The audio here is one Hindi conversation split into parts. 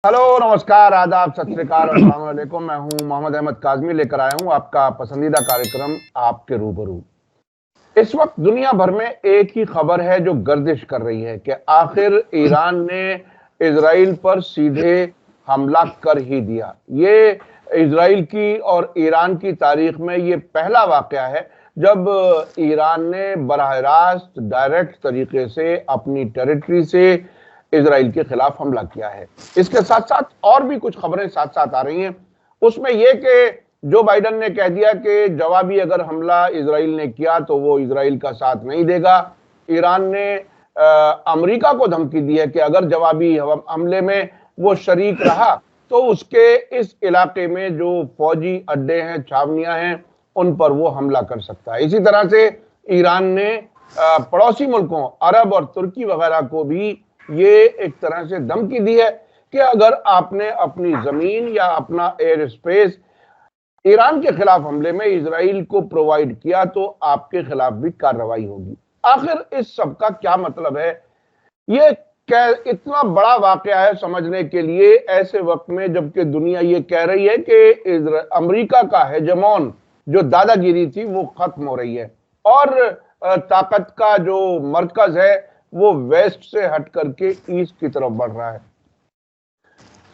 हेलो, नमस्कार, आदाब, सत श्री अकाल, अस्सलाम वालेकुम। मैं हूं मोहम्मद अहमद काज़मी, लेकर आया हूं आपका पसंदीदा कार्यक्रम आपके रूबरू। इस वक्त दुनिया भर में एक ही खबर है जो गर्दिश कर रही है कि आखिर ईरान ने इजराइल पर सीधे हमला कर ही दिया। ये इजराइल की और ईरान की तारीख में ये पहला वाकया है जब ईरान ने बराह रास्त डायरेक्ट तरीके से अपनी टेरिटरी से इजराइल के खिलाफ हमला किया है। इसके साथ साथ और भी कुछ खबरें साथ साथ आ रही हैं। उसमें यह कि जो बाइडन ने कह दिया कि जवाबी अगर हमला इजराइल ने किया तो वो इजराइल का साथ नहीं देगा। ईरान ने अमेरिका को धमकी दी है कि अगर जवाबी हमले में वो शरीक रहा तो उसके इस इलाके में जो फौजी अड्डे हैं, छावनियां हैं, उन पर वो हमला कर सकता है। इसी तरह से ईरान ने पड़ोसी मुल्कों अरब और तुर्की वगैरह को भी ये एक तरह से धमकी दी है कि अगर आपने अपनी जमीन या अपना एयर स्पेस ईरान के खिलाफ हमले में इजराइल को प्रोवाइड किया तो आपके खिलाफ भी कार्रवाई होगी। आखिर इस सब का क्या मतलब है? ये इतना बड़ा वाकया है समझने के लिए ऐसे वक्त में जबकि दुनिया ये कह रही है कि अमेरिका का हेजेमोन जो दादागिरी थी वो खत्म हो रही है और ताकत का जो मरकज है वो वेस्ट से हट करके ईस्ट की तरफ बढ़ रहा है।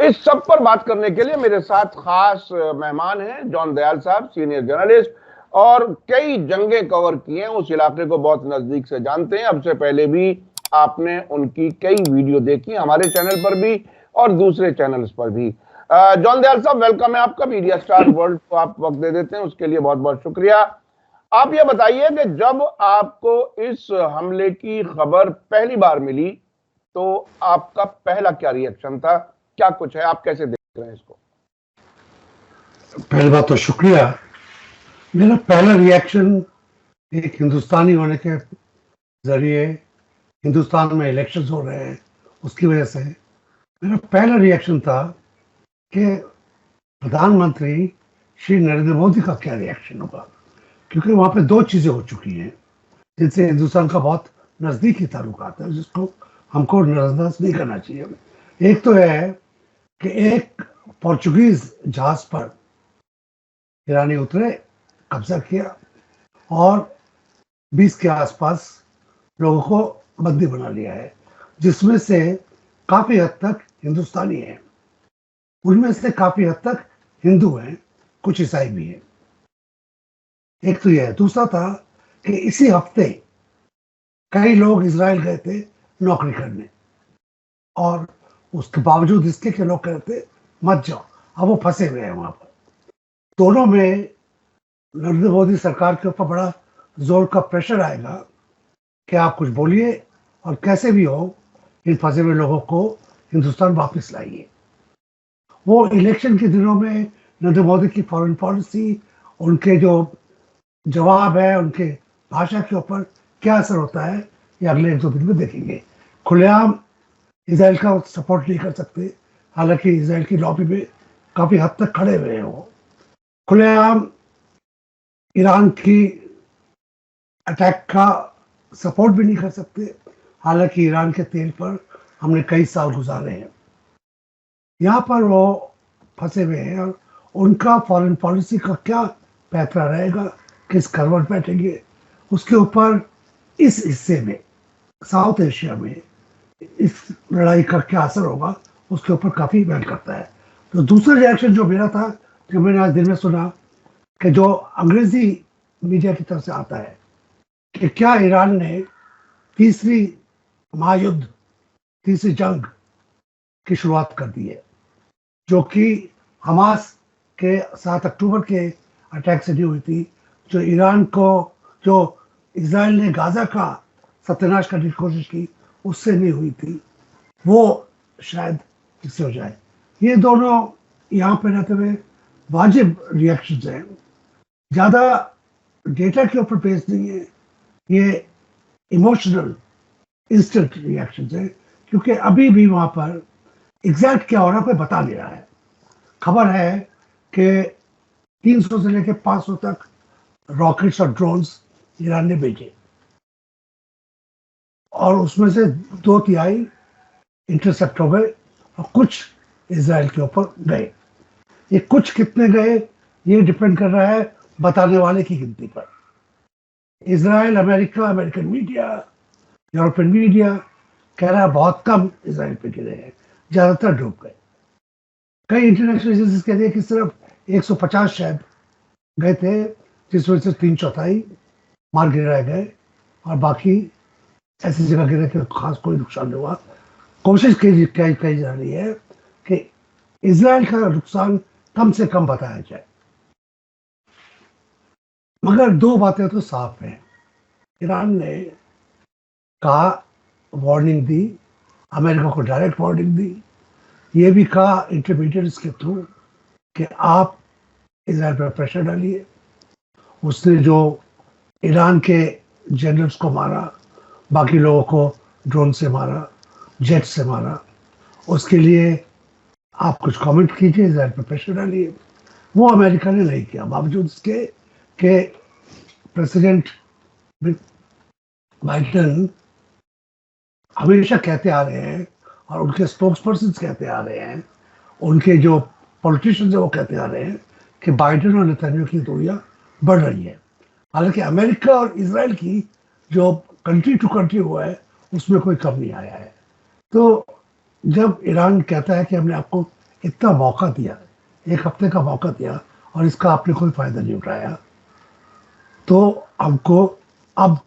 इस सब पर बात करने के लिए मेरे साथ खास मेहमान हैं जॉन दयाल साहब, सीनियर जर्नलिस्ट, और कई जंगें कवर की हैं, उस इलाके को बहुत नजदीक से जानते हैं। अब से पहले भी आपने उनकी कई वीडियो देखी हमारे चैनल पर भी और दूसरे चैनल्स पर भी। जॉन दयाल साहब, वेलकम है आपका। मीडिया स्टार वर्ल्ड को आप वक्त दे देते हैं, उसके लिए बहुत बहुत शुक्रिया। आप ये बताइए कि जब आपको इस हमले की खबर पहली बार मिली तो आपका पहला क्या रिएक्शन था, क्या कुछ है, आप कैसे देख रहे हैं इसको? पहली बात तो शुक्रिया। मेरा पहला रिएक्शन एक हिंदुस्तानी होने के जरिए, हिंदुस्तान में इलेक्शंस हो रहे हैं उसकी वजह से मेरा पहला रिएक्शन था कि प्रधानमंत्री श्री नरेंद्र मोदी का क्या रिएक्शन होगा, क्योंकि वहां पे दो चीजें हो चुकी हैं जिनसे हिंदुस्तान का बहुत नजदीकी ताल्लुकात है, जिसको हमको नजरअंदाज नहीं करना चाहिए। एक तो है कि एक पोर्चुगीज जहाज पर ईरानी उतरे, कब्जा किया और 20 के आसपास लोगों को बंदी बना लिया है, जिसमें से काफी हद तक हिंदुस्तानी हैं, उनमें से काफी हद तक हिंदू हैं, कुछ ईसाई भी हैं। एक तो यह है। दूसरा था कि इसी हफ्ते कई लोग इजराइल गए थे नौकरी करने और उसके बावजूद इसके के लोग कहते मत जाओ, अब वो फंसे हुए हैं वहां पर। दोनों में नरेंद्र मोदी सरकार के ऊपर बड़ा जोर का प्रेशर आएगा कि आप कुछ बोलिए और कैसे भी हो इन फंसे हुए लोगों को हिंदुस्तान वापस लाइए। वो इलेक्शन के दिनों में नरेंद्र मोदी की फॉरेन पॉलिसी, उनके जो जवाब है, उनके भाषा के ऊपर क्या असर होता है, ये अगले 1-2 दिन में देखेंगे। खुलेआम इसराइल का सपोर्ट नहीं कर सकते, हालांकि इसराइल की लॉबी में काफी हद तक खड़े हुए हैं। वो खुलेआम ईरान की अटैक का सपोर्ट भी नहीं कर सकते, हालांकि ईरान के तेल पर हमने कई साल गुजारे हैं। यहाँ पर वो फंसे हुए हैं और उनका फॉरेन पॉलिसी का क्या पैतरा रहेगा, किस करवट बैठेंगे, उसके ऊपर इस हिस्से में, साउथ एशिया में इस लड़ाई का क्या असर होगा, उसके ऊपर काफी मैटर करता है। तो दूसरा रिएक्शन जो मेरा था, जो मैंने आज दिन में सुना कि जो अंग्रेजी मीडिया की तरफ से आता है कि क्या ईरान ने तीसरी महायुद्ध, तीसरी जंग की शुरुआत कर दी है, जो कि हमास के 7 अक्टूबर के अटैक से नहीं हुई थी, जो ईरान को, जो इजराइल ने गाजा का सत्यानाश करने की कोशिश की उससे नहीं हुई थी, वो शायद इससे हो जाए। ये दोनों यहाँ पे रहते हुए वाजिब रिएक्शंस हैं, ज्यादा डेटा के ऊपर बेस्ड नहीं है, ये इमोशनल इंस्टेंट रिएक्शंस है, क्योंकि अभी भी वहां पर एग्जैक्ट क्या हो रहा है कोई बता नहीं रहा है। खबर है कि 300 से लेकर 500 तक रॉकेट्स और ड्रोन्स ईरान ने भेजे और उसमें से 2/3 इंटरसेप्ट हो गए और कुछ इसराइल के ऊपर गए। ये कुछ कितने गए ये डिपेंड कर रहा है बताने वाले की गिनती पर। Israel, America, American media, European media कह रहा है बहुत कम इसराइल पे गिरे हैं, ज्यादातर डूब गए। कई इंटरनेशनल एजेंसीज कहते हैं कि सिर्फ 150 शायद गए थे, जिस वजह से 3/4 मार गिराए गए और बाकी ऐसी जगह गिरे कि खास कोई नुकसान नहीं हुआ। कोशिश की जा रही है कि इसराइल का नुकसान कम से कम बताया जाए। मगर दो बातें तो साफ हैं। ईरान ने कहा, वार्निंग दी, अमेरिका को डायरेक्ट वार्निंग दी, ये भी कहा इंटरमीडिएट्स के थ्रू कि आप इसराइल पर प्रेशर डालिए। उसने जो ईरान के जनरल्स को मारा, बाकी लोगों को ड्रोन से मारा, जेट से मारा, उसके लिए आप कुछ कमेंट कीजिए, इसराइल पर प्रेशर डालिए। वो अमेरिका ने नहीं किया, बावजूद इसके कि प्रेसिडेंट बाइडेन हमेशा कहते आ रहे हैं और उनके स्पोक्स पर्सन कहते आ रहे हैं, उनके जो पॉलिटिशियंस है वो कहते आ रहे हैं कि बाइडेन और नेतन्याहू की दूरियां बढ़ रही है। हालांकि अमेरिका और इसराइल की जो कंट्री टू कंट्री हुआ है उसमें कोई कम नहीं आया है। तो जब ईरान कहता है कि हमने आपको इतना मौका दिया, 1 हफ्ते का मौका दिया और इसका आपने कोई फायदा नहीं उठाया, तो हमको अब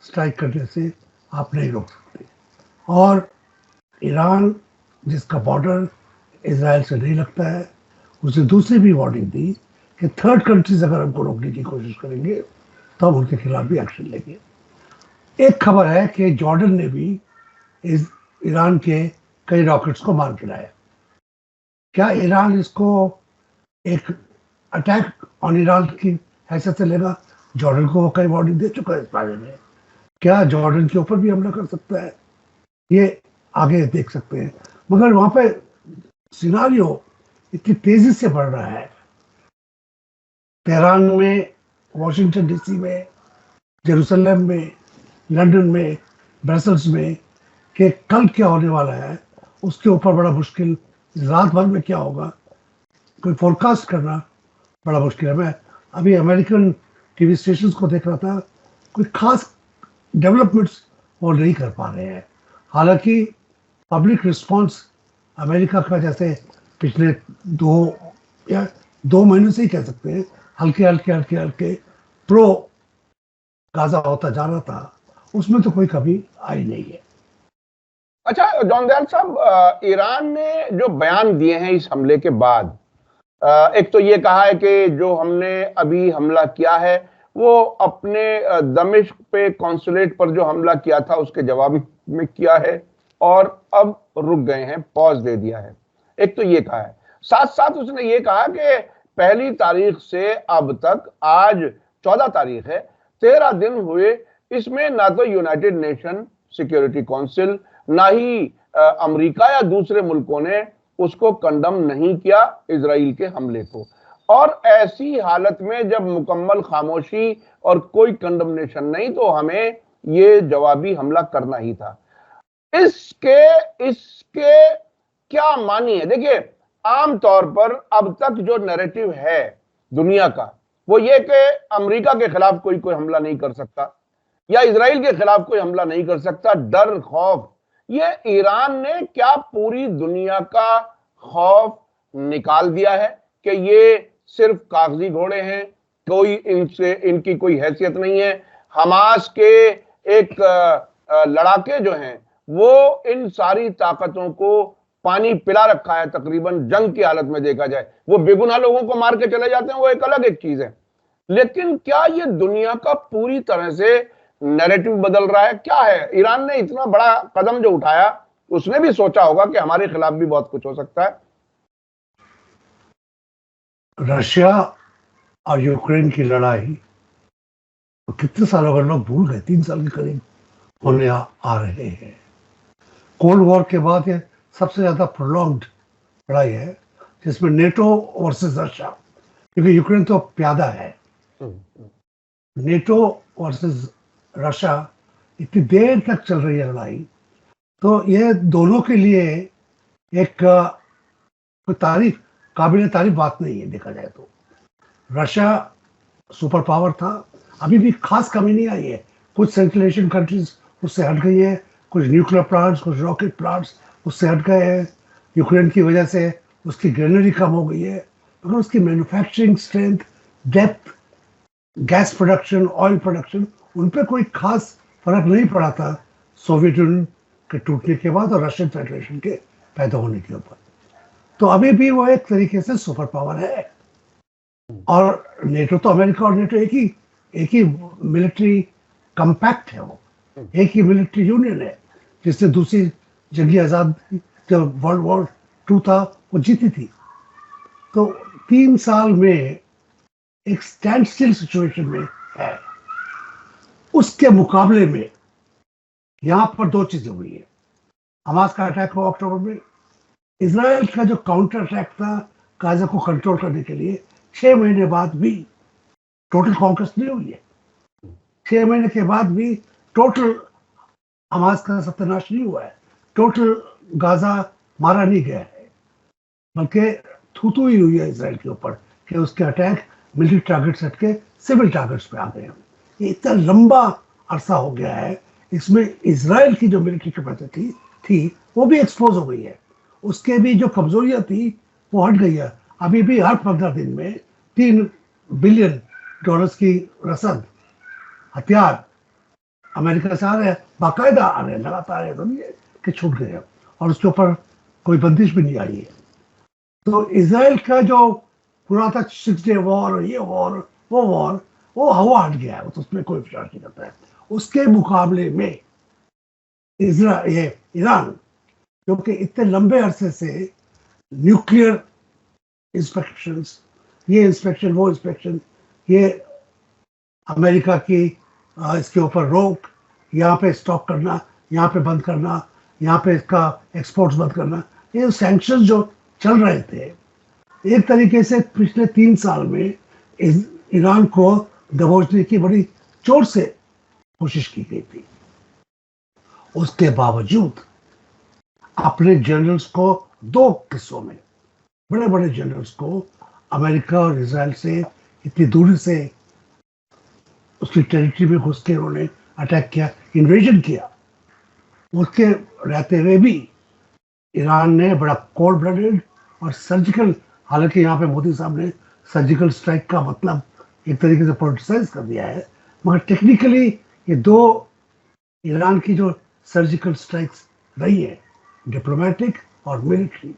स्ट्राइक करने से आप नहीं रोक सकते। और ईरान जिसका बॉर्डर इसराइल से नहीं लगता है, उसने दूसरी भी वार्निंग दी कि थर्ड कंट्रीज अगर हमको रोकने की कोशिश करेंगे तो हम उनके खिलाफ भी एक्शन लेंगे। एक खबर है कि जॉर्डन ने भी ईरान के कई रॉकेट्स को मार गिराया। क्या ईरान इसको एक अटैक ऑन ईरान की हैसियत से लेगा? जॉर्डन को वो कई वार्निंग दे चुका है इस बारे में। क्या जॉर्डन के ऊपर भी हमला कर सकता है? ये आगे देख सकते हैं। मगर वहां पे सिनारियो इतनी तेजी से बढ़ रहा है, तेहरान में, वॉशिंगटन डीसी में, जेरूसलम में, लंदन में, ब्रसल्स में, कि कल क्या होने वाला है उसके ऊपर बड़ा मुश्किल, रात भर में क्या होगा कोई फोरकास्ट करना बड़ा मुश्किल है। मैं अभी अमेरिकन टीवी स्टेशंस को देख रहा था, कोई खास डेवलपमेंट्स वो नहीं कर पा रहे हैं। हालांकि पब्लिक रिस्पांस अमेरिका का जैसे पिछले 2 महीनों से ही कह सकते हैं हल्के हल्के हल्के हल्के प्रो गाजा होता जा रहा था, उसमें तो कोई कमी आई नहीं है। अच्छा जॉन दयाल साहब, ईरान ने जो बयान दिए हैं इस हमले के बाद, एक तो ये कहा है कि जो हमने अभी हमला किया है वो अपने दमिश्क पे कॉन्सुलेट पर जो हमला किया था उसके जवाब में किया है और अब रुक गए हैं, पॉज दे दिया है। एक तो ये कहा है, साथ साथ उसने ये कहा कि 1 तारीख से अब तक, आज 14 तारीख है, 13 दिन हुए, इसमें ना तो यूनाइटेड नेशन सिक्योरिटी काउंसिल, ना ही अमेरिका या दूसरे मुल्कों ने उसको कंडम नहीं किया इजराइल के हमले को। और ऐसी हालत में जब मुकम्मल खामोशी और कोई कंडमनेशन नहीं, तो हमें ये जवाबी हमला करना ही था। इसके क्या मानी है? देखिए, आमतौर पर अब तक जो नैरेटिव है दुनिया का वो ये कि अमेरिका के खिलाफ कोई हमला नहीं कर सकता या इजराइल के खिलाफ कोई हमला नहीं कर सकता, डर, खौफ। ये ईरान ने क्या पूरी दुनिया का खौफ निकाल दिया है कि ये सिर्फ कागजी घोड़े हैं, कोई इनकी कोई हैसियत नहीं है। हमास के एक लड़ाके जो हैं वो इन सारी ताकतों को पानी पिला रखा है, तकरीबन जंग की हालत में देखा जाए। वो बेगुनाह लोगों को मार के चले जाते हैं, वो एक अलग चीज है। लेकिन क्या ये दुनिया का पूरी तरह से नैरेटिव बदल रहा है? क्या है, ईरान ने इतना बड़ा कदम जो उठाया उसने भी सोचा होगा कि हमारे खिलाफ भी बहुत कुछ हो सकता है। रशिया और यूक्रेन की लड़ाई तो कितने सालों का लोग भूल गए, 3 साल के करीब होने आ रहे हैं। कोल्ड वॉर के बाद ये सबसे ज्यादा प्रोलॉन्ग्ड लड़ाई है जिसमें नेटो वर्सेस रशिया, क्योंकि यूक्रेन तो प्यादा है, नेटो वर्सेस रशिया इतनी देर तक चल रही है लड़ाई। तो ये दोनों के लिए एक कोई काबिल तारीफ बात नहीं है देखा जाए तो। रशिया सुपर पावर था, अभी भी खास कमी नहीं आई है। कुछ सेंट्रल एशियन कंट्रीज उससे हट गई है, कुछ न्यूक्लियर प्लांट्स, कुछ रॉकेट प्लांट्स उससे हट गए हैं। यूक्रेन की वजह से उसकी ग्रेनरी कम हो गई है, मगर उसकी manufacturing strength, depth, gas production, oil production, उन पर कोई खास फर्क नहीं पड़ा था सोवियत यूनियन के टूटने के बाद और रशियन फेडरेशन के पैदा होने के ऊपर। तो अभी भी वो एक तरीके से सुपर पावर है। और नेटो तो, अमेरिका और नेटो एक ही मिलिट्री कंपैक्ट है, वो एक ही मिलिट्री यूनियन है जिसने दूसरी जंगी आजादी जब वर्ल्ड वॉर 2 था वो जीती थी। तो 3 साल में एक स्टैंड स्टिल सिचुएशन में है। उसके मुकाबले में यहां पर 2 चीजें हुई है। हमास का अटैक हुआ अक्टूबर में, इजराइल का जो काउंटर अटैक था गाजा को कंट्रोल करने के लिए, 6 महीने बाद भी टोटल कॉन्क्वेस्ट नहीं हुई है। 6 महीने के बाद भी टोटल हमास का सत्यानाश नहीं हुआ है, टोटल गाजा मारा नहीं गया है, बल्कि थूथू ही हुई है इसराइल के ऊपर कि उसके अटैक मिलिट्री टारगेट्स हट के सिविल टारगेट्स पे आ गए हैं। ये इतना लंबा अरसा हो गया है, इसमें इसराइल की जो मिलिट्री कैपेसिटी थी वो भी एक्सपोज हो गई है, उसके भी जो कमजोरियां थी वो हट गई है। अभी भी हर 15 दिन में $3 बिलियन की रसद हथियार अमेरिका से आ रहे हैं, बाकायदा आ रहे हैं, लगातार है, तो नहीं है कि छूट गए हैं, और उसके ऊपर कोई बंदिश भी नहीं आई है। तो इसराइल का जो पूरा था 6 डे वॉर, ये वॉर, वो वॉर, वो हवा हट गया है, तो उसमें कोई विचार नहीं करता है। उसके मुकाबले में ईरान, क्योंकि इतने लंबे अरसे से न्यूक्लियर इंस्पेक्शंस, ये इंस्पेक्शन, वो इंस्पेक्शन, ये अमेरिका की इसके ऊपर रोक, यहाँ पे स्टॉप करना, यहाँ पे बंद करना, यहाँ पे इसका एक्सपोर्ट्स बंद करना, ये सैंक्शंस जो चल रहे थे, एक तरीके से पिछले 3 साल में ईरान को दबोचने की बड़ी जोर से कोशिश की गई थी। उसके बावजूद अपने जनरल्स को 2 हिस्सों में, बड़े बड़े जनरल्स को अमेरिका और इजराइल से इतनी दूरी से उसकी टेरिटरी में घुस के उन्होंने अटैक किया, इन्वेजन किया। उसके रहते हुए भी ईरान ने बड़ा कोल्ड ब्लडेड और सर्जिकल, हालांकि यहाँ पे मोदी साहब ने सर्जिकल स्ट्राइक का मतलब एक तरीके से पॉलिटिसाइज कर दिया है, मगर टेक्निकली ये 2 ईरान की जो सर्जिकल स्ट्राइक्स रही है, डिप्लोमेटिक और मिलिट्री,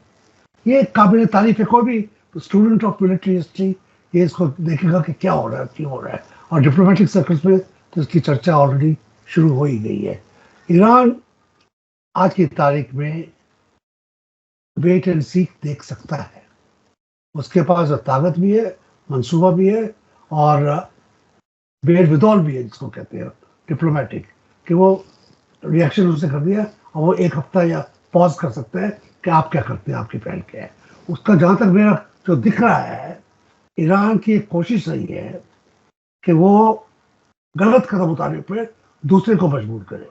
ये काबिल तारीफ है। कोई भी स्टूडेंट ऑफ मिलिट्री हिस्ट्री ये इसको देखेगा कि क्या हो रहा है, क्यों हो रहा है, और डिप्लोमेटिक सर्कल्स में तो इसकी चर्चा ऑलरेडी शुरू हो ही गई है। ईरान आज की तारीख में वेट एंड सी देख सकता है, उसके पास ताकत भी है, मंसूबा भी है, और वेट विदॉल भी है, जिसको कहते हैं डिप्लोमेटिक, कि वो रिएक्शन उसने कर दिया और वो 1 हफ्ता या पॉज कर सकता है कि आप क्या करते हैं, आपकी पहल क्या है। उसका जहां तक मेरा जो दिख रहा है, ईरान की एक कोशिश रही है कि वो गलत कदम उठाने पर दूसरे को मजबूर करे,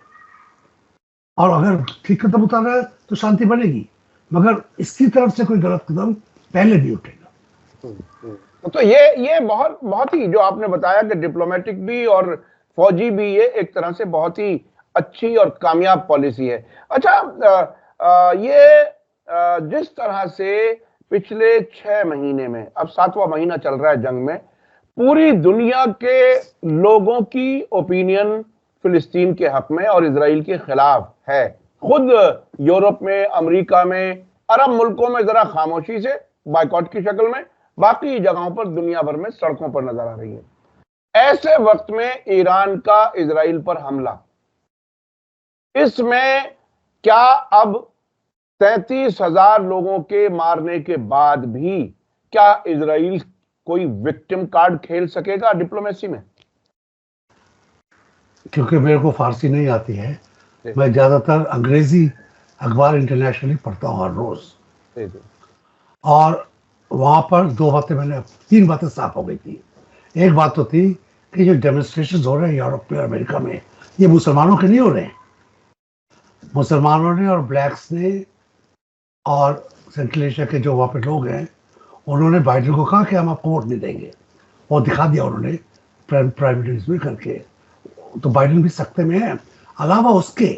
और अगर ठीक कदम उठाना है तो शांति बनेगी, मगर इसकी तरफ से कोई गलत कदम पहले नहीं उठेगा। तो ये बहुत ही जो आपने बताया कि डिप्लोमेटिक भी और फौजी भी, ये एक तरह से बहुत ही अच्छी और कामयाब पॉलिसी है। अच्छा, जिस तरह से पिछले 6 महीने में, अब 7वां महीना चल रहा है जंग में, पूरी दुनिया के लोगों की ओपिनियन फिलिस्तीन के हक में और इजराइल के खिलाफ है। खुद यूरोप में, अमेरिका में, अरब मुल्कों में जरा खामोशी से बायकॉट की शक्ल में, बाकी जगहों पर दुनिया भर में सड़कों पर नजर आ रही है। ऐसे वक्त में ईरान का इजराइल पर हमला, इसमें क्या अब 33,000 लोगों के मारने के बाद भी क्या इजराइल कोई विक्टिम कार्ड खेल सकेगा डिप्लोमेसी में? क्योंकि मेरे को फारसी नहीं आती है, मैं ज्यादातर अंग्रेजी अखबार इंटरनेशनली पढ़ता हूँ हर रोज, और वहां पर 3 बातें साफ हो गई थी। एक बात तो थी कि जो डेमोन्स्ट्रेशन हो रहे हैं यूरोप में, अमेरिका में, ये मुसलमानों के नहीं हो रहे हैं, मुसलमानों ने और ब्लैक्स ने और सेंट्रल एशिया के जो वहाँ पे लोग हैं, उन्होंने बाइडेन को कहा कि हम आपको वोट नहीं देंगे, और दिखा दिया उन्होंने प्राइवेट न्यूज करके। तो बाइडेन भी सख्ते में है। अलावा उसके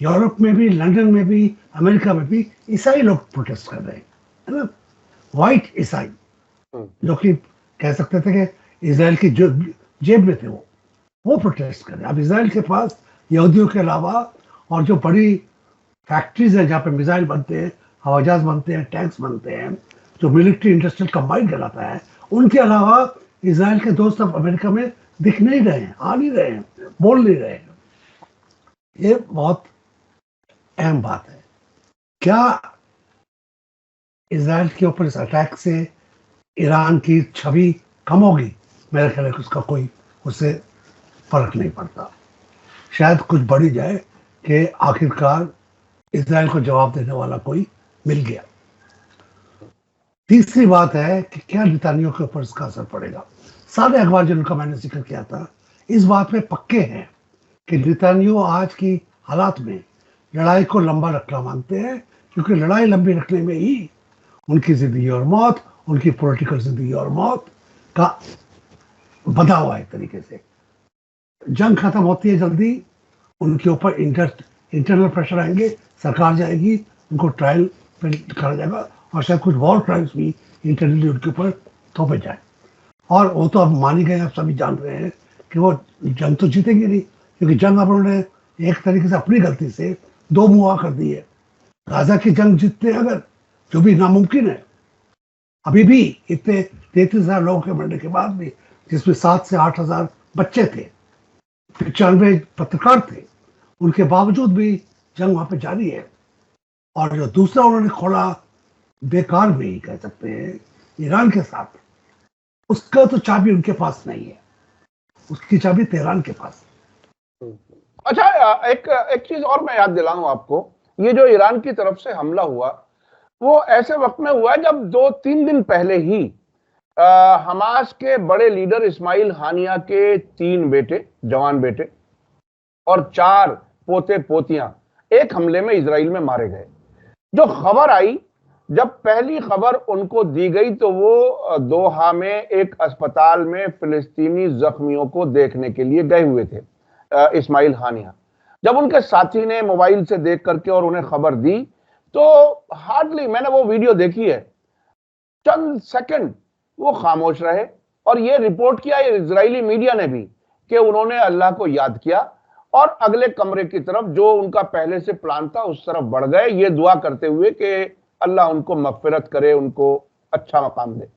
यूरोप में भी, लंदन में भी, अमेरिका में भी ईसाई लोग प्रोटेस्ट कर रहे हैं, है ना, वाइट ईसाई, जो कि कह सकते थे कि इजराइल की जो जेब में थे वो प्रोटेस्ट कर रहे हैं। अब इजराइल के पास यहूदियों के अलावा और जो बड़ी फैक्ट्रीज हैं जहाँ पे मिसाइल बनते हैं, हवाई जहाज बनते हैं, टैंक्स बनते हैं, जो मिलिट्री इंडस्ट्रियल कंबाइन कहलाता है, उनके अलावा इजराइल के दोस्त अब अमेरिका में दिख नहीं रहे हैं, आ नहीं रहे हैं, बोल नहीं रहे हैं। ये बहुत अहम बात है। क्या इजराइल के ऊपर इस अटैक से ईरान की छवि कम होगी? मेरा ख्याल है कि उसका कोई उससे फर्क नहीं पड़ता। शायद कुछ बढ़ी जाए कि आखिरकार इजराइल को जवाब देने वाला कोई मिल गया। तीसरी बात है कि क्या नेतन्याहू के ऊपर इसका असर पड़ेगा। सारे अखबार जिनका मैंने जिक्र किया था इस बात में पक्के हैं कि नेतन्याहू आज की हालात में लड़ाई को लंबा रखना मांगते हैं, क्योंकि लड़ाई लंबी रखने में ही उनकी जिंदगी और मौत, उनकी पॉलिटिकल जिंदगी और मौत का बंधा हुआ है। एक तरीके से जंग खत्म होती है जल्दी, उनके ऊपर इंटरनल प्रेशर आएंगे, सरकार जाएगी, उनको ट्रायल पे करा जाएगा, और शायद कुछ वॉर क्राइम्स भी इंटरनली उनके ऊपर थोपे जाए। और वो तो अब मान ही गए, आप सभी जान रहे हैं कि वो जंग तो जीतेंगे नहीं, क्योंकि जंग अब उन्होंने एक तरीके से अपनी गलती से दो मुहा कर दी है। गाजा की जंग जीतते अगर, जो भी नामुमकिन है, अभी भी इतने 33,000 लोगों के मरने के बाद भी, जिसमें 7 से 8,000 बच्चे थे, 95 पत्रकार थे, उनके बावजूद भी जंग वहां पे जारी है। और जो दूसरा उन्होंने खोला, बेकार भी कह सकते हैं, ईरान के साथ, उसका तो चाबी उनके पास नहीं है, उसकी चाबी तेहरान के पास। अच्छा, एक चीज और मैं याद दिलाऊं आपको, ये जो ईरान की तरफ से हमला हुआ, वो ऐसे वक्त में हुआ जब 2-3 दिन पहले ही हमास के बड़े लीडर इस्माइल हानिया के 3 बेटे, जवान बेटे, और 4 पोते पोतियां एक हमले में इजराइल में मारे गए। जो खबर आई, जब पहली खबर उनको दी गई, तो वो दोहा में एक अस्पताल में फिलिस्तीनी जख्मियों को देखने के लिए गए हुए थे। इस्माइल हानिया, जब उनके साथी ने मोबाइल से देख करके और उन्हें खबर दी, तो हार्डली, मैंने वो वीडियो देखी है, चंद सेकंड वो खामोश रहे, और ये रिपोर्ट किया इजरायली मीडिया ने भी कि उन्होंने अल्लाह को याद किया और अगले कमरे की तरफ, जो उनका पहले से प्लान था, उस तरफ बढ़ गए, ये दुआ करते हुए कि अल्लाह उनको मगफिरत करे, उनको अच्छा मकाम दे।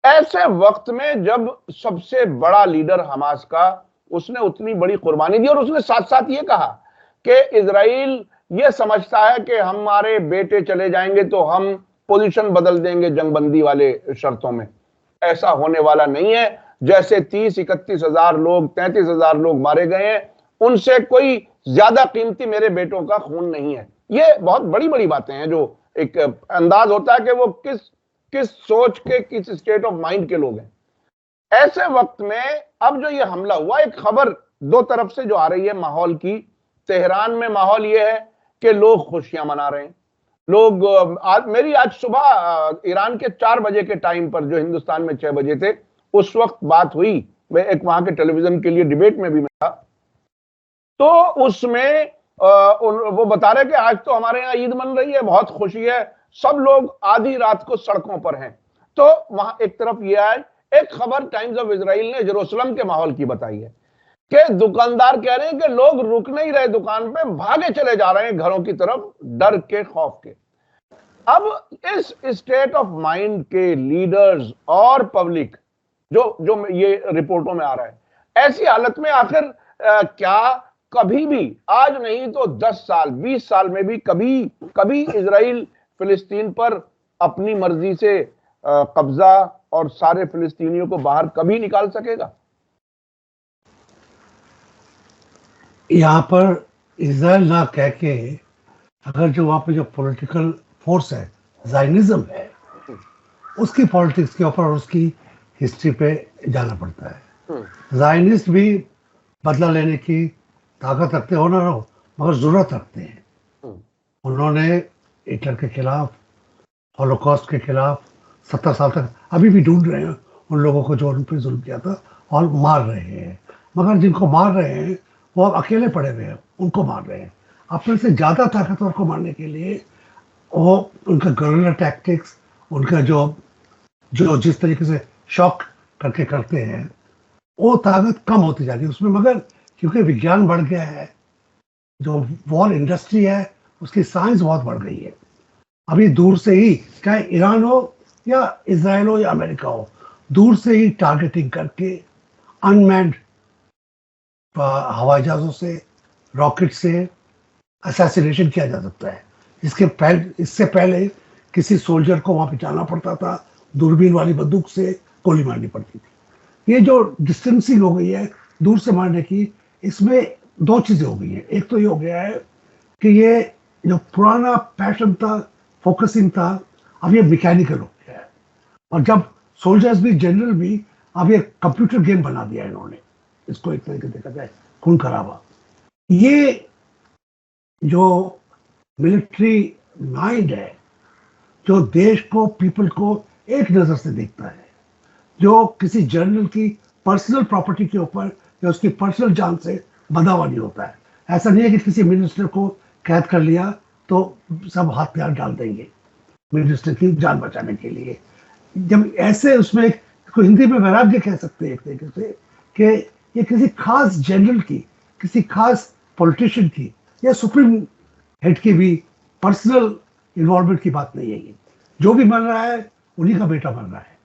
ऐसे वक्त में जब सबसे बड़ा लीडर हमास का, उसने उतनी बड़ी कुर्बानी दी, और उसने साथ साथ ये कहा कि इजराइल ये समझता है कि हमारे बेटे चले जाएंगे तो हम पोजीशन बदल देंगे जंगबंदी वाले शर्तों में। ऐसा होने वाला नहीं है। जैसे 30-31 हजार लोग, 33 हजार लोग मारे गए हैं, उनसे कोई ज्यादा कीमती मेरे बेटों का खून नहीं है। ये बहुत बड़ी बड़ी बातें हैं, जो एक अंदाज होता है कि वो किस सोच के, किस स्टेट ऑफ माइंड के लोग हैं। ऐसे वक्त में अब जो ये हमला हुआ, एक खबर दो तरफ से जो आ रही है माहौल की। तेहरान में माहौल ये है कि लोग खुशियां मना रहे हैं। लोग मेरी आज सुबह ईरान के 4 बजे के टाइम पर, जो हिंदुस्तान में 6 बजे थे, उस वक्त बात हुई। मैं एक वहां के टेलीविजन के लिए डिबेट में भी मैं था, तो उसमें वो बता रहे कि आज तो हमारे यहाँ ईद मन रही है, बहुत खुशी है, सब लोग आधी रात को सड़कों पर हैं। तो वहां एक तरफ ये आए, एक खबर टाइम्स ऑफ इजराइल ने जेरूसलम के माहौल की बताई है कि दुकानदार कह रहे हैं कि लोग रुक नहीं रहे दुकान पे, भागे चले जा रहे हैं घरों की तरफ, डर के, खौफ के। अब इस स्टेट ऑफ माइंड के लीडर्स और पब्लिक, जो ये रिपोर्टों में आ रहा है, ऐसी हालत में आखिर क्या कभी भी, आज नहीं तो 10 साल, 20 साल में भी कभी इजराइल फिलिस्तीन पर अपनी मर्जी से कब्जा और सारे फिलिस्तीनियों को बाहर कभी निकाल सकेगा? यहाँ पर इजराइल ना कह के, अगर जो वहां पे जो पॉलिटिकल फोर्स है, ज़ायनिज्म है, उसकी पॉलिटिक्स के ऊपर, उसकी हिस्ट्री पे जाना पड़ता है। ज़ायनिस्ट भी बदला लेने की ताकत रखते हो ना हो, मगर जरूरत रखते हैं। उन्होंने हिटलर के खिलाफ हॉलोकॉस्ट के खिलाफ 70 साल तक अभी भी ढूंढ रहे हैं उन लोगों को जो उन पर जुल्म किया था, और मार रहे हैं। मगर जिनको मार रहे हैं वो अब अकेले पड़े हुए हैं, उनको मार रहे हैं। अपने से ज़्यादा ताकतवर को मारने के लिए वो उनका गुरिल्ला टैक्टिक्स, उनका जो जो जिस तरीके से शॉक करके करते हैं, वो ताकत कम होती जा रही है उसमें। मगर क्योंकि विज्ञान बढ़ गया है, जो वॉर इंडस्ट्री है उसकी साइंस बहुत बढ़ गई है। अभी दूर से ही, चाहे ईरान हो या इजराइल हो या अमेरिका हो, दूर से ही टारगेटिंग करके अनमैन्ड हवाई जहाजों से, रॉकेट से असैसिनेशन किया जा सकता है। इससे पहले किसी सोल्जर को वहां पे जाना पड़ता था, दूरबीन वाली बंदूक से गोली मारनी पड़ती थी। ये जो डिस्टेंसिंग हो गई है दूर से मारने की, इसमें दो चीजें हो गई हैं। एक तो ये हो गया है कि ये जो पुराना पैटर्न था, फोकसिंग था, अब ये मैकेनिकल हो गया है। और जब सोल्जर्स भी, जनरल भी, अब ये कंप्यूटर गेम बना दिया है इन्होंने इसको, एक तरीके देखा जाए खून खराबा। ये जो मिलिट्री माइंड है, जो देश को, पीपल को एक नजर से देखता है, जो किसी जनरल की पर्सनल प्रॉपर्टी के ऊपर या उसकी पर्सनल जान से बंधा हुआ नहीं होता है। ऐसा नहीं है कि किसी मिनिस्टर को कैद कर लिया तो सब हाथ पैर डाल देंगे मिनिस्टर की जान बचाने के लिए। जब ऐसे उसमें इसको हिंदी में वैराग्य कह सकते हैं एक तरीके से, कि ये किसी खास जनरल की, किसी खास पॉलिटिशियन की या सुप्रीम हेड की भी पर्सनल इन्वॉल्वमेंट की बात नहीं है। ये जो भी मर रहा है उन्हीं का बेटा मर रहा है,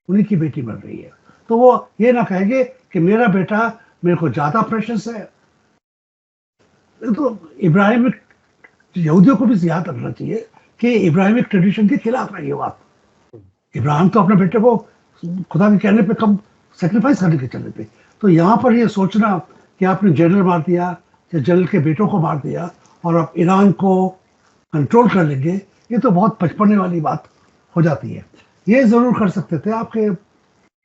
उन्हीं की बेटी मर रही है, तो वो ये ना कहेंगे कि मेरा बेटा मेरे को ज्यादा प्रेशस है। तो इब्राहिमिक यहूदियों को भी याद रखना चाहिए कि इब्राहिमिक ट्रेडिशन के खिलाफ है ये बात। इब्राहिम तो अपने बेटे को खुदा के कहने पे कम सेक्रीफाइस करने के चले थे। तो यहाँ पर ये सोचना कि आपने जनरल मार दिया या जनरल के बेटों को मार दिया और आप ईरान को कंट्रोल कर लेंगे, ये तो बहुत बचपने वाली बात हो जाती है। ये जरूर कर सकते थे, आपके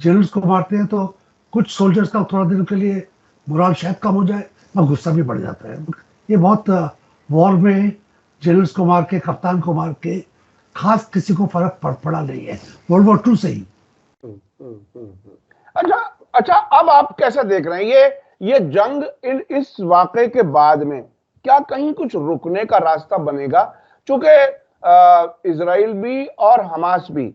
जनरल्स को मारते हैं तो कुछ सोल्जर्स का थोड़ा दिन के लिए मोराल शायद कम हो जाए, और गुस्सा भी बढ़ जाता है। ये बहुत वॉर में जनरल्स को मार के, कप्तान को मार के खास किसी को फर्क पड़ा नहीं है, वर्ल्ड वॉर 2 से ही। अच्छा अच्छा, अब आप कैसा देख रहे हैं ये जंग, इस वाकये के बाद में क्या कहीं कुछ रुकने का रास्ता बनेगा? चूंकि इजराइल भी और हमास भी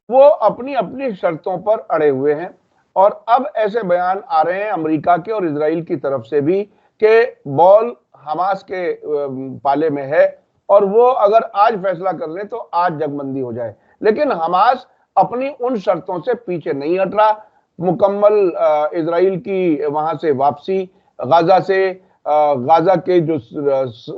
वो अपनी अपनी शर्तों पर अड़े हुए हैं, और अब ऐसे बयान आ रहे हैं अमेरिका के और इजराइल की तरफ से भी कि बॉल हमास के पाले में है, और वो अगर आज फैसला कर ले तो आज जंगबंदी हो जाए। लेकिन हमास अपनी उन शर्तों से पीछे नहीं हट रहा। मुकम्मल इजराइल की वहां से वापसी, गाजा से, गाजा के जो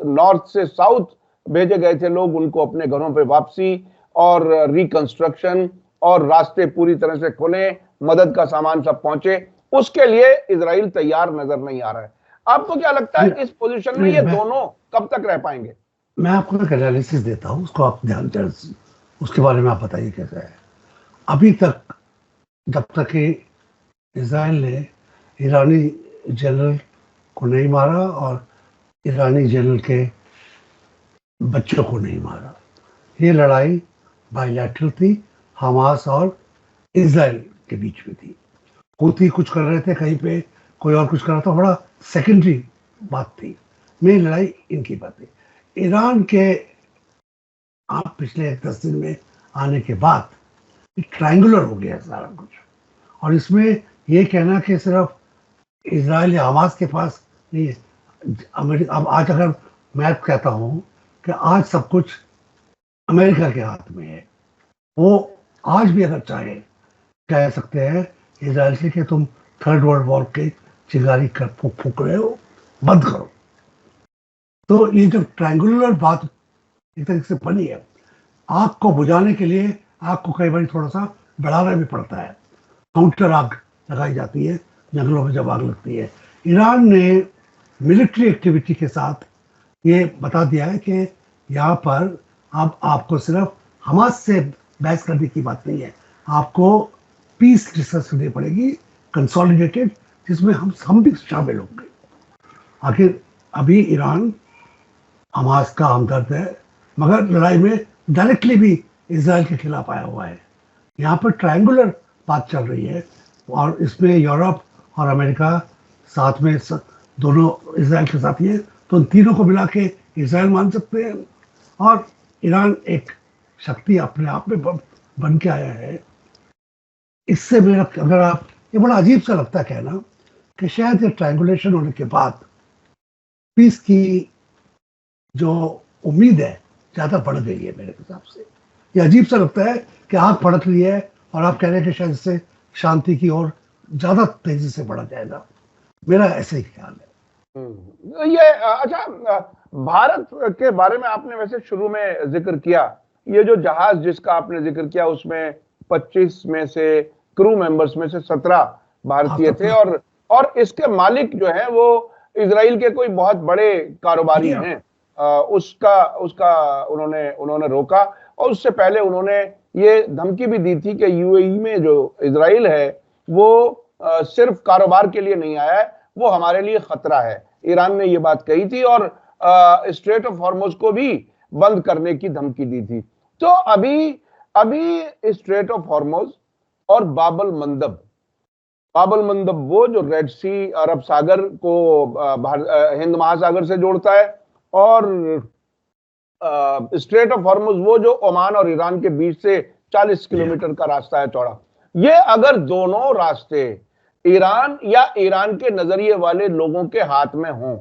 नॉर्थ से साउथ भेजे गए थे लोग, उनको अपने घरों पे वापसी और रिकंस्ट्रक्शन, और रास्ते पूरी तरह से खुले, मदद का सामान सब पहुंचे, उसके लिए इजराइल तैयार नजर नहीं आ रहा है। आपको क्या लगता है इस पोजीशन में ये दोनों कब तक रह पाएंगे? मैं आपको एक एनालिसिस देता हूं, उसको आप ध्यान से उसके बारे में आप बताइए कैसा है। अभी तक, जब तक कि इजराइल ने ईरानी जनरल को नहीं मारा और ईरानी जनरल के बच्चों को नहीं मारा, ये लड़ाई बायलैटरल थी, हमास और इजराइल के बीच में थी। हूती कुछ कर रहे थे कहीं पे, कोई और कुछ कर रहा था, बड़ा सेकेंडरी बात थी। मेरी लड़ाई इनकी बात है। ईरान के आप पिछले 10 दिन में आने के बाद ट्रायंगुलर हो गया सारा कुछ, और इसमें ये कहना कि सिर्फ इजराइल या हमास के पास नहीं है। अब आज अगर मैं कहता हूं कि आज सब कुछ अमेरिका के हाथ में है, वो आज भी अगर चाहे कह सकते हैं इजराइल से कि तुम थर्ड वर्ल्ड वॉर के चिंगारी कर फूक रहे हो, बंद करो। तो ये जो ट्रायंगुलर बात एक तरीके से बनी है, आग को बुझाने के लिए आग को कई बार थोड़ा सा बढ़ाना भी पड़ता है, काउंटर आग लगाई जाती है जंगलों में जब आग लगती है। ईरान ने मिलिट्री एक्टिविटी के साथ ये बता दिया है कि यहाँ पर अब आपको सिर्फ हमास से बहस करने की बात नहीं है, आपको पीस डिस्कस करनी पड़ेगी, कंसोलिडेटेड, जिसमें हम भी शामिल होंगे। आखिर अभी ईरान हमास का हमदर्द है, मगर लड़ाई में डायरेक्टली भी इसराइल के खिलाफ आया हुआ है। यहाँ पर ट्रायंगुलर बात चल रही है और इसमें यूरोप और अमेरिका साथ में दोनों इसराइल के साथ ही है, तो उन तीनों को मिला के इसराइल मान सकते हैं। और ईरान एक शक्ति अपने आप में बन के आया है। इससे मेरा, अगर आप, ये बड़ा अजीब सा लगता है कहना कि शायद ये ट्रायंगुलेशन होने के बाद पीस की जो उम्मीद है ज्यादा बढ़ गई है मेरे हिसाब से। ये अजीब सा लगता है कि आग भड़क रही है और आप कह रहे हैं कि शायद इससे शांति की ओर ज्यादा तेजी से बढ़ा जाएगा। मेरा ऐसे ही ख्याल है। ये अच्छा, भारत के बारे में आपने वैसे शुरू में जिक्र किया, ये जो जहाज जिसका आपने जिक्र किया उसमें 25 में से क्रू मेंबर्स में से 17 भारतीय थे और इसके मालिक जो हैं वो इजराइल के कोई बहुत बड़े कारोबारी हैं। उसका उन्होंने रोका और उससे पहले उन्होंने ये धमकी भी दी थी कि यूएई में जो इजराइल है वो सिर्फ कारोबार के लिए नहीं आया है, वो हमारे लिए खतरा है। ईरान ने ये बात कही थी और स्ट्रेट ऑफ हॉर्मुज को भी बंद करने की धमकी दी थी। तो अभी स्ट्रेट ऑफ हॉर्मुज और बाबल मंदब वो जो रेड सी अरब सागर को हिंद महासागर से जोड़ता है और स्ट्रेट ऑफ हॉर्मुज वो जो ओमान और ईरान के बीच से 40 किलोमीटर का रास्ता है चौड़ा। ये अगर दोनों रास्ते ईरान या ईरान के नजरिए वाले लोगों के हाथ में हों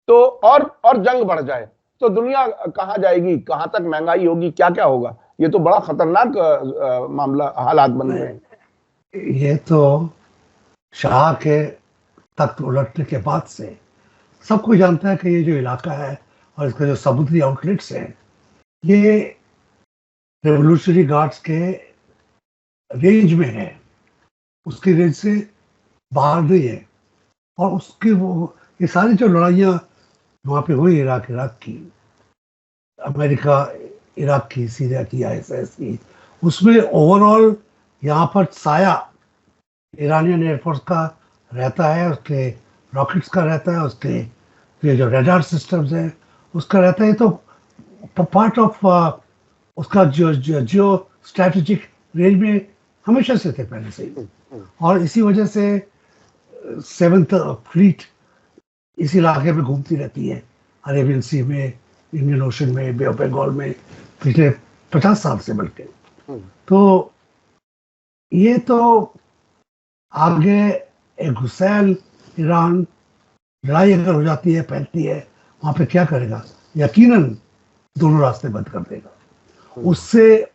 तो और जंग बढ़ जाए तो दुनिया कहां जाएगी, कहां तक महंगाई होगी, क्या क्या होगा। ये तो बड़ा खतरनाक मामला, हालात बन रहे हैं। ये तो शाह के तख्त उलटने के बाद से सब कोई जानता है कि ये जो इलाका है और इसके जो समुद्री आउटलेट्स हैं ये रेवोल्यूशनरी गार्ड्स के रेंज में है, उसकी रेंज से बाहर नहीं है। और उसकी वो ये सारी जो लड़ाइयाँ वहाँ पे हुई, इराक की, अमेरिका इराक की, सीरिया की, आईएसआईएस की, उसमें ओवरऑल यहाँ पर साया ईरानियन एयरफोर्स का रहता है, उसके रॉकेट्स का रहता है, उसके ये जो रडार सिस्टम्स हैं उसका रहता है। तो पार्ट ऑफ उसका जियो स्ट्रैटेजिक रेंज में हमेशा से थे पहले से ही। और इसी वजह से 7th फ्लीट इस इलाके में घूमती रहती है, अरेबियन सी में, इंडियन ओशन में, बे ऑफ बंगाल में, पिछले 50 साल से बल्कि। तो ये तो आगे एक हुसैन ईरान लड़ाई अगर हो जाती है, फैलती है, वहां पे क्या करेगा, यकीनन दोनों रास्ते बंद कर देगा। उससे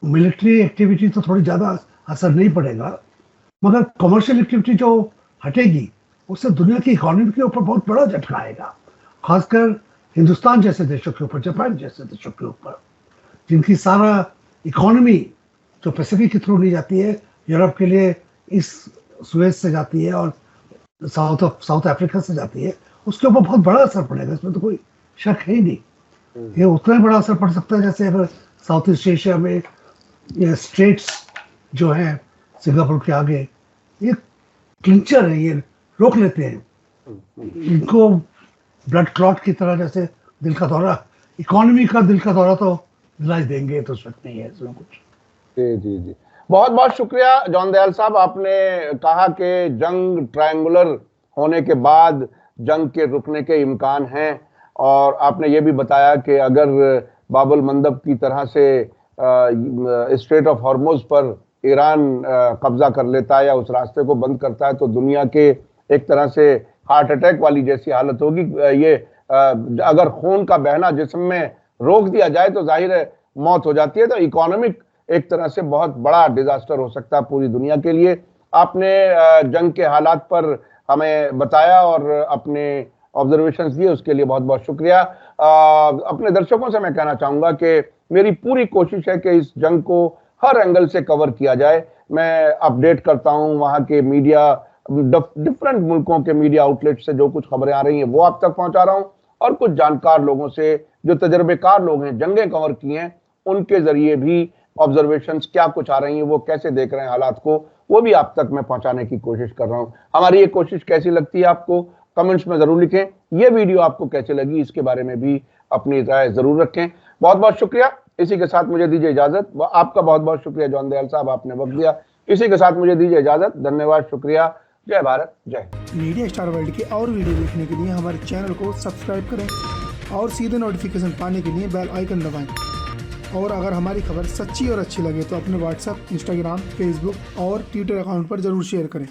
मिलिट्री एक्टिविटी तो थोड़ी ज्यादा असर नहीं पड़ेगा, मगर कमर्शियल एक्टिविटी जो हटेगी उससे दुनिया की इकोनॉमी के ऊपर बहुत बड़ा झटका आएगा, खासकर हिंदुस्तान जैसे देशों के ऊपर, जापान जैसे देशों के ऊपर, जिनकी सारा इकोनॉमी जो पैसिफिक के थ्रू नहीं जाती है, यूरोप के लिए इस सुएज से जाती है और साउथ अफ्रीका से जाती है, उसके ऊपर बहुत बड़ा असर पड़ेगा, इसमें तो कोई शक है ही नहीं। ये उतना ही बड़ा असर पड़ सकता है जैसे अगर साउथ ईस्ट एशिया में ये स्ट्रेट्स जो हैं सिंगापुर के आगे, ये क्लिंचर है, ये रोक लेते हैं इनको ब्लड क्लॉट की तरह, जैसे दिल का दौरा, इकोनॉमी का दिल का दौरा तो दिलाई देंगे, तो शक नहीं है इसमें कुछ। जी जी जी, बहुत बहुत शुक्रिया जॉन दयाल साहब। आपने कहा कि जंग ट्रायंगुलर होने के बाद जंग के रुकने के इम्कान हैं, और आपने ये भी बताया कि अगर बाबुल मंदब की तरह से स्ट्रेट ऑफ हॉर्मुज पर ईरान कब्जा कर लेता है या उस रास्ते को बंद करता है तो दुनिया के एक तरह से हार्ट अटैक वाली जैसी हालत होगी। ये अगर खून का बहना जिस्म में रोक दिया जाए तो जाहिर है मौत हो जाती है। तो इकोनॉमिक एक तरह से बहुत बड़ा डिजास्टर हो सकता है पूरी दुनिया के लिए। आपने जंग के हालात पर हमें बताया और अपने ऑब्जर्वेशंस दिए, उसके लिए बहुत बहुत शुक्रिया। अपने दर्शकों से मैं कहना चाहूंगा कि मेरी पूरी कोशिश है कि इस जंग को हर एंगल से कवर किया जाए। मैं अपडेट करता हूं वहां के मीडिया, डिफरेंट मुल्कों के मीडिया आउटलेट से जो कुछ खबरें आ रही हैं वो आप तक पहुंचा रहा हूं, और कुछ जानकार लोगों से जो तजर्बेकार लोग हैं, जंगें कवर की हैं, उनके जरिए भी ऑब्जर्वेशंस क्या कुछ आ रही हैं, वो कैसे देख रहे हैं हालात को, वो भी आप तक मैं पहुंचाने की कोशिश कर रहा हूं। हमारी ये कोशिश कैसी लगती है आपको, कमेंट्स में जरूर लिखें। ये वीडियो आपको कैसे लगी इसके बारे में भी अपनी राय जरूर रखें। बहुत बहुत शुक्रिया। इसी के साथ मुझे दीजिए इजाजत। आपका बहुत बहुत शुक्रिया जॉन दयाल साहब, आपने वक्त दिया। इसी के साथ मुझे दीजिए इजाजत। धन्यवाद, शुक्रिया। जय भारत, जय हिंद। मीडिया स्टार वर्ल्ड के और वीडियो देखने के लिए हमारे चैनल को सब्सक्राइब करें और सीधे नोटिफिकेशन पाने के लिए बेल आइकन दबाएं। और अगर हमारी खबर सच्ची और अच्छी लगे तो अपने व्हाट्सएप, इंस्टाग्राम, फेसबुक और ट्विटर अकाउंट पर ज़रूर शेयर करें।